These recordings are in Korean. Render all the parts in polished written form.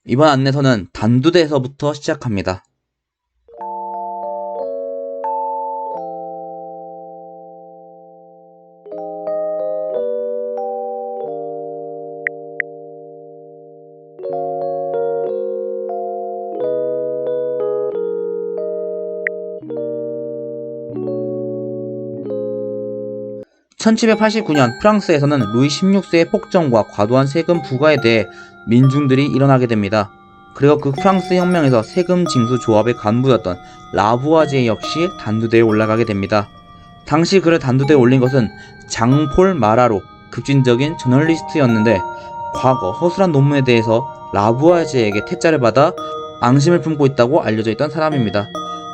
이번 안내서는 단두대에서부터 시작합니다. 1789년 프랑스에서는 루이 16세의 폭정과 과도한 세금 부과에 대해 민중들이 일어나게 됩니다. 그리고 그 프랑스 혁명에서 세금 징수 조합의 간부였던 라부아지에 역시 단두대에 올라가게 됩니다. 당시 그를 단두대에 올린 것은 장폴 마라로 급진적인 저널리스트였는데 과거 허술한 논문에 대해서 라부아지에게 퇴짜를 받아 앙심을 품고 있다고 알려져 있던 사람입니다.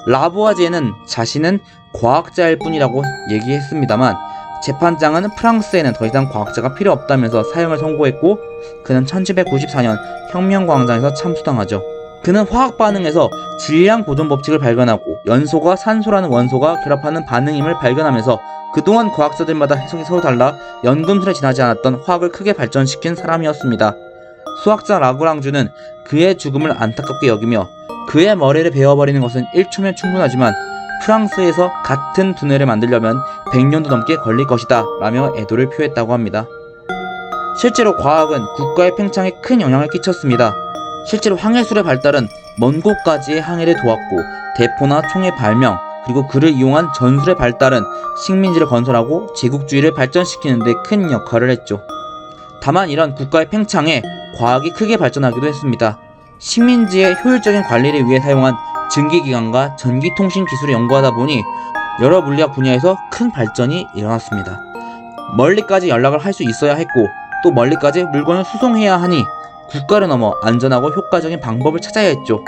라부아지에는 자신은 과학자일 뿐이라고 얘기했습니다만 재판장은 프랑스에는 더 이상 과학자가 필요 없다면서 사형을 선고했고 그는 1794년 혁명광장에서 참수당하죠. 그는 화학 반응에서 질량 보존 법칙을 발견하고 연소가 산소라는 원소가 결합하는 반응임을 발견하면서 그동안 과학자들마다 해석이 서로 달라 연금술에 지나지 않았던 화학을 크게 발전시킨 사람이었습니다. 수학자 라그랑주는 그의 죽음을 안타깝게 여기며 그의 머리를 베어버리는 것은 1초면 충분하지만 프랑스에서 같은 두뇌를 만들려면 100년도 넘게 걸릴 것이다 라며 애도를 표했다고 합니다. 실제로 과학은 국가의 팽창에 큰 영향을 끼쳤습니다. 실제로 항해술의 발달은 먼 곳까지의 항해를 도왔고 대포나 총의 발명 그리고 그를 이용한 전술의 발달은 식민지를 건설하고 제국주의를 발전시키는 데 큰 역할을 했죠. 다만 이런 국가의 팽창에 과학이 크게 발전하기도 했습니다. 식민지의 효율적인 관리를 위해 사용한 증기기관과 전기통신 기술을 연구하다 보니 여러 물리학 분야에서 큰 발전이 일어났습니다. 멀리까지 연락을 할 수 있어야 했고 또 멀리까지 물건을 수송해야 하니 국가를 넘어 안전하고 효과적인 방법을 찾아야 했죠.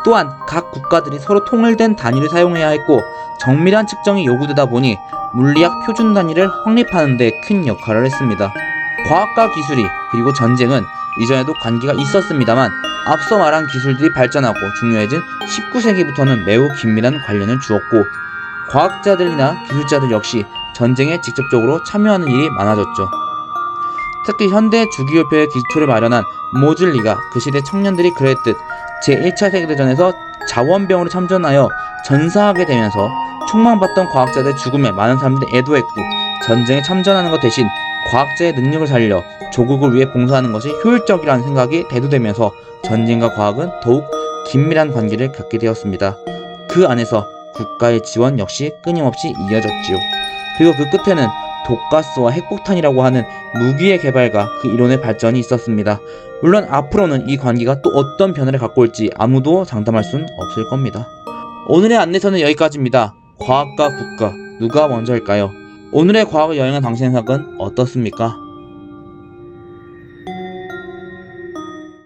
또한 각 국가들이 서로 통일된 단위를 사용해야 했고 정밀한 측정이 요구되다 보니 물리학 표준 단위를 확립하는 데 큰 역할을 했습니다. 과학과 기술이 그리고 전쟁은 이전에도 관계가 있었습니다만 앞서 말한 기술들이 발전하고 중요해진 19세기부터는 매우 긴밀한 관련을 주었고 과학자들이나 기술자들 역시 전쟁에 직접적으로 참여하는 일이 많아졌죠. 특히 현대 주기율표의 기초를 마련한 모즐리가 그 시대 청년들이 그랬듯 제1차 세계대전에서 자원병으로 참전하여 전사하게 되면서 총망받던 과학자들의 죽음에 많은 사람들이 애도했고 전쟁에 참전하는 것 대신 과학자의 능력을 살려 조국을 위해 봉사하는 것이 효율적이라는 생각이 대두되면서 전쟁과 과학은 더욱 긴밀한 관계를 갖게 되었습니다. 그 안에서 국가의 지원 역시 끊임없이 이어졌지요. 그리고 그 끝에는 독가스와 핵폭탄이라고 하는 무기의 개발과 그 이론의 발전이 있었습니다. 물론 앞으로는 이 관계가 또 어떤 변화를 갖고 올지 아무도 장담할 수는 없을 겁니다. 오늘의 안내서는 여기까지입니다. 과학과 국가, 누가 먼저일까요? 오늘의 과학을 여행한 당신의 생각은 어떻습니까?